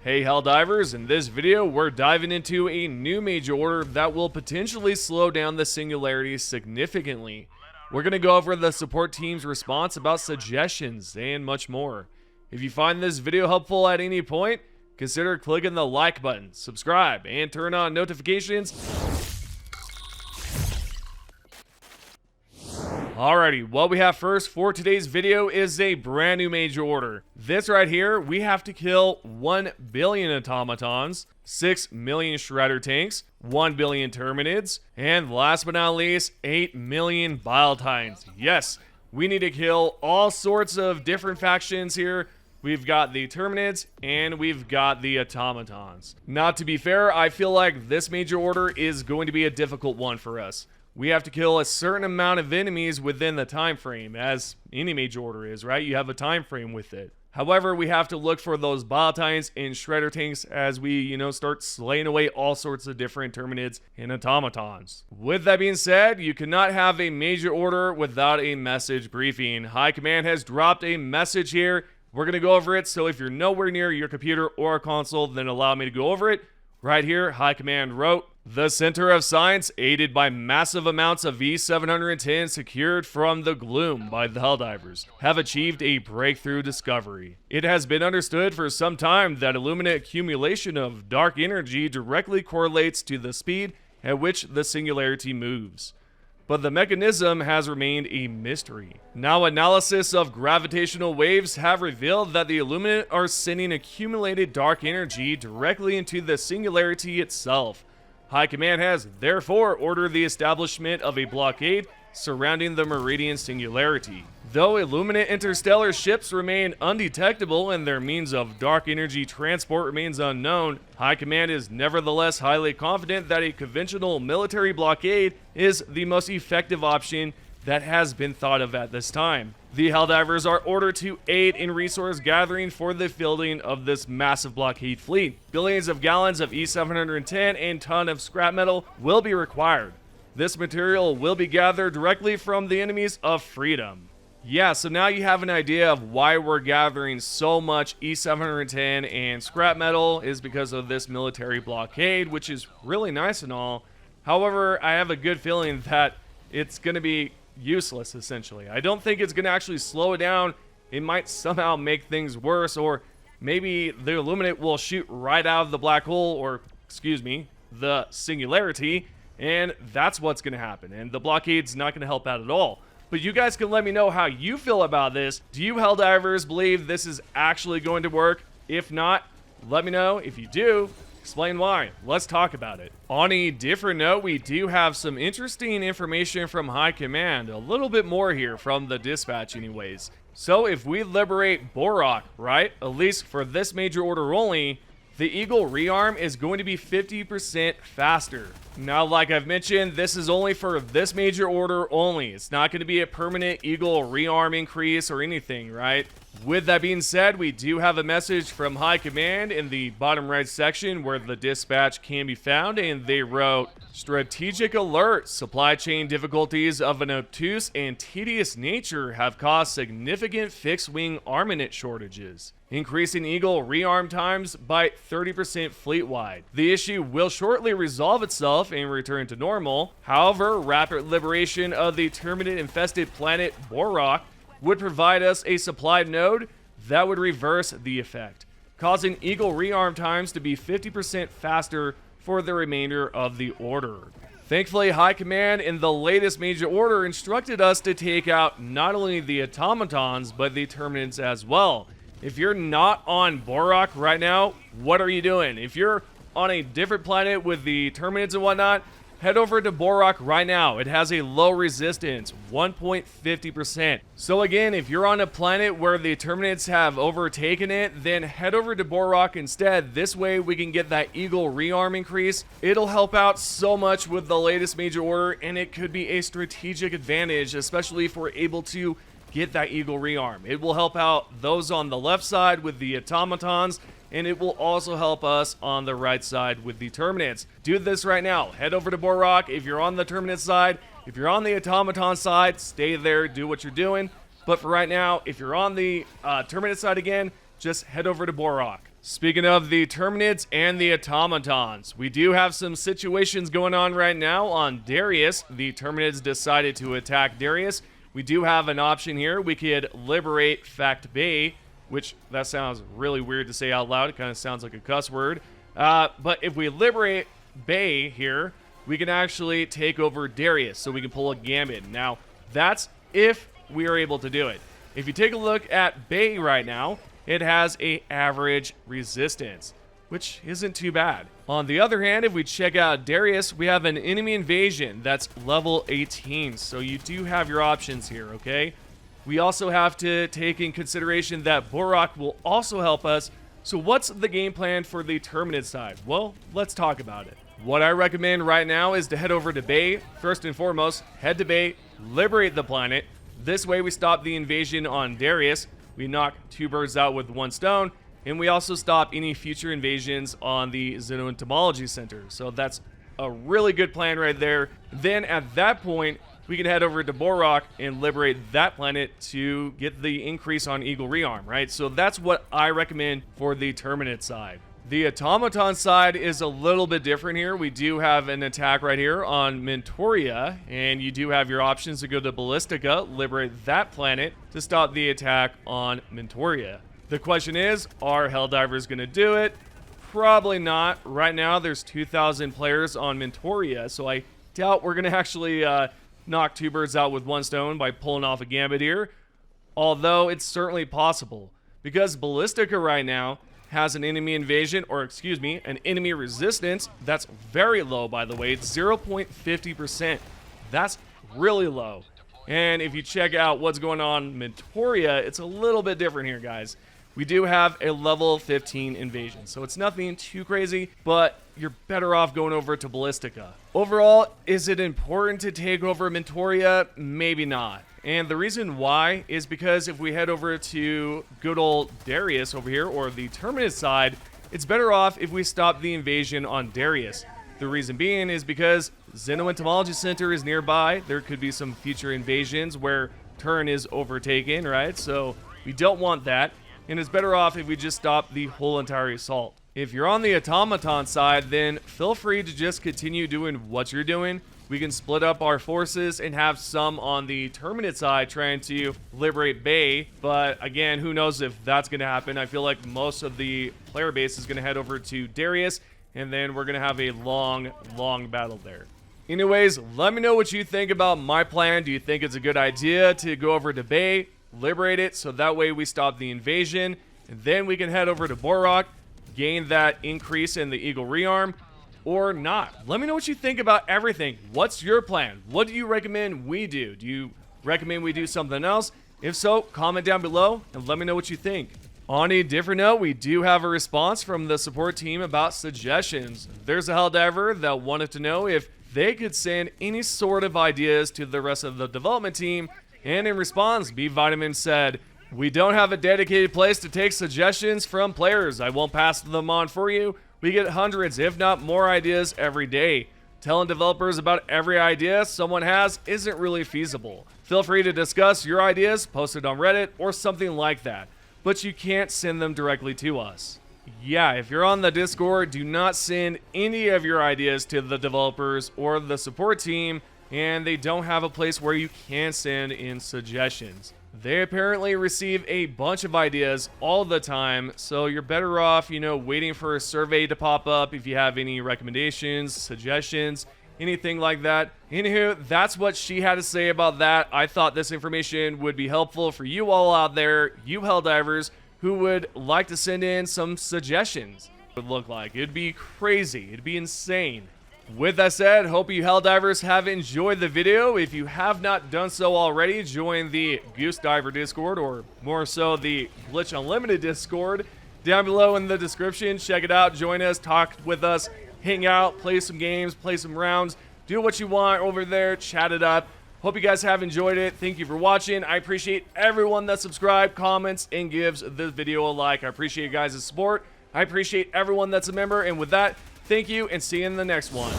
Hey Helldivers, in this video we're diving into a new major order that will potentially slow down the singularity significantly. We're going to go over the support team's response about suggestions and much more. If you find this video helpful at any point, consider clicking the like button, subscribe, and turn on notifications. Alrighty, what we have first for today's video is a brand new major order. This right here, we have to kill 1 billion automatons, 6 million shredder tanks, 1 billion terminids, and last but not least, 8 million biotines. Yes, we need to kill all sorts of different factions here. We've got the terminids and we've got the automatons. Now, to be fair, I feel like this major order is going to be a difficult one for us. We have to kill a certain amount of enemies within the time frame, as any major order is, right? You have a time frame with it. However, we have to look for those biotines and shredder tanks as we, start slaying away all sorts of different terminids and automatons. With that being said, you cannot have a major order without a message briefing. High Command has dropped a message here. We're going to go over it, so if you're nowhere near your computer or a console, then allow me to go over it. Right here, High Command wrote, "The Center of Science, aided by massive amounts of V710 secured from the gloom by the Helldivers, have achieved a breakthrough discovery. It has been understood for some time that illuminate accumulation of dark energy directly correlates to the speed at which the singularity moves. But the mechanism has remained a mystery. Now, analysis of gravitational waves have revealed that the Illuminate are sending accumulated dark energy directly into the singularity itself. High Command has therefore ordered the establishment of a blockade surrounding the Meridian Singularity. Though Illuminate interstellar ships remain undetectable and their means of dark energy transport remains unknown, High Command is nevertheless highly confident that a conventional military blockade is the most effective option that has been thought of at this time. The Helldivers are ordered to aid in resource gathering for the fielding of this massive blockade fleet. Billions of gallons of E710 and ton of scrap metal will be required. This material will be gathered directly from the enemies of freedom." Yeah, so now you have an idea of why we're gathering so much E710 and scrap metal is because of this military blockade, which is really nice and all. However, I have a good feeling that it's going to be useless, essentially. I don't think it's going to actually slow it down. It might somehow make things worse, or maybe the Illuminate will shoot right out of the black hole, or, excuse me, the singularity, and that's what's going to happen. And the blockade's not going to help out at all. But you guys can let me know how you feel about this. Do you Helldivers believe this is actually going to work? If not, let me know. If you do, explain why. Let's talk about it. On a different note, we do have some interesting information from High Command. A little bit more here from the dispatch anyways. So if we liberate Borak, right, at least for this major order only, the Eagle Rearm is going to be 50% faster. Now, like I've mentioned, this is only for this major order only. It's not going to be a permanent Eagle Rearm increase or anything, right? With that being said, we do have a message from High Command in the bottom right section where the dispatch can be found, and they wrote, "Strategic alert, supply chain difficulties of an obtuse and tedious nature have caused significant fixed-wing armament shortages, increasing Eagle rearm times by 30% fleet-wide. The issue will shortly resolve itself and return to normal. However, rapid liberation of the terminid-infested planet Borak would provide us a supply node that would reverse the effect, causing Eagle rearm times to be 50% faster for the remainder of the order." Thankfully, High Command in the latest major order instructed us to take out not only the automatons, but the terminids as well. If you're not on Borak right now, what are you doing? If you're on a different planet with the terminids and whatnot, head over to Borak right now. It has a low resistance, 1.50%. So again, if you're on a planet where the terminids have overtaken it, then head over to Borak instead. This way we can get that Eagle rearm increase. It'll help out so much with the latest major order, and it could be a strategic advantage, especially if we're able to get that Eagle rearm. It will help out those on the left side with the automatons, and it will also help us on the right side with the terminids. Do this right now. Head over to Borak if you're on the terminid side. If you're on the automaton side, stay there, do what you're doing. But for right now, if you're on the terminid side again, just head over to Borak. Speaking of the Terminids and the automatons, we do have some situations going on right now on Darius. The Terminids decided to attack Darius. We do have an option here. We could liberate Fact Bay, which that sounds really weird to say out loud. It kind of sounds like a cuss word. But if we liberate Bay here, we can actually take over Darius, so we can pull a Gambit. Now, that's if we are able to do it. If you take a look at Bay right now, it has a average resistance, which isn't too bad. On the other hand, if we check out Darius, we have an enemy invasion that's level 18, so you do have your options here, okay? We also have to take in consideration that Borak will also help us. So what's the game plan for the Terminid side? Well, let's talk about it. What I recommend right now is to head over to Bay. First and foremost, head to Bay, liberate the planet. This way we stop the invasion on Darius. We knock 2 birds out with 1 stone, and we also stop any future invasions on the Xenoentomology Center. So that's a really good plan right there. Then at that point, we can head over to Borak and liberate that planet to get the increase on Eagle Rearm, right? So that's what I recommend for the Terminid side. The automaton side is a little bit different here. We do have an attack right here on Mentoria, and you do have your options to go to Ballistica, liberate that planet to stop the attack on Mentoria. The question is, are Helldivers going to do it? Probably not. Right now, there's 2,000 players on Mentoria, so I doubt we're going to actually knock 2 birds out with 1 stone by pulling off a Gambit here, although it's certainly possible, because Ballistica right now has an enemy invasion, or excuse me, an enemy resistance that's very low, by the way. It's 0.50%. That's really low. And if you check out what's going on in Mentoria, it's a little bit different here, guys. We do have a level 15 invasion, so it's nothing too crazy, but you're better off going over to Ballistica. Overall, is it important to take over Mentoria? Maybe not. And the reason why is because if we head over to good old Darius over here, or the Terminus side, it's better off if we stop the invasion on Darius. The reason being is because Xenoentomology Center is nearby. There could be some future invasions where turn is overtaken, right? So we don't want that. And it's better off if we just stop the whole entire assault. If you're on the automaton side, then feel free to just continue doing what you're doing. We can split up our forces and have some on the Terminid side trying to liberate Bay. But again, who knows if that's going to happen. I feel like most of the player base is going to head over to Darius, and then we're going to have a long, long battle there. Anyways, let me know what you think about my plan. Do you think it's a good idea to go over to Bay, liberate it, so that way we stop the invasion, and then we can head over to Borak, gain that increase in the Eagle Rearm, or not? Let me know what you think about everything. What's your plan? What do you recommend we do? Do you recommend we do something else? If so, comment down below and let me know what you think. On a different note, we do have a response from the support team about suggestions. There's a Helldiver that wanted to know if they could send any sort of ideas to the rest of the development team, and in response, B Vitamin said, "We don't have a dedicated place to take suggestions from players. I won't pass them on for you. We get hundreds, if not more, ideas every day. Telling developers about every idea someone has isn't really feasible. Feel free to discuss your ideas, post it on Reddit, or something like that. But you can't send them directly to us." Yeah, if you're on the Discord, do not send any of your ideas to the developers or the support team, and they don't have a place where you can send in suggestions. They apparently receive a bunch of ideas all the time, so you're better off, waiting for a survey to pop up if you have any recommendations, suggestions, anything like that. Anywho, that's what she had to say about that. I thought this information would be helpful for you all out there, you Helldivers, who would like to send in some suggestions. It would look like. It'd be crazy. It'd be insane. With that said, hope you Helldivers have enjoyed the video. If you have not done so already, join the Goose Diver Discord, or more so the Glitch Unlimited Discord, down below in the description. Check it out, join us, talk with us, hang out, play some games, play some rounds, do what you want over there, chat it up. Hope you guys have enjoyed it. Thank you for watching. I appreciate everyone that subscribes, comments, and gives this video a like. I appreciate you guys' support. I appreciate everyone that's a member, and with that, thank you, and see you in the next one.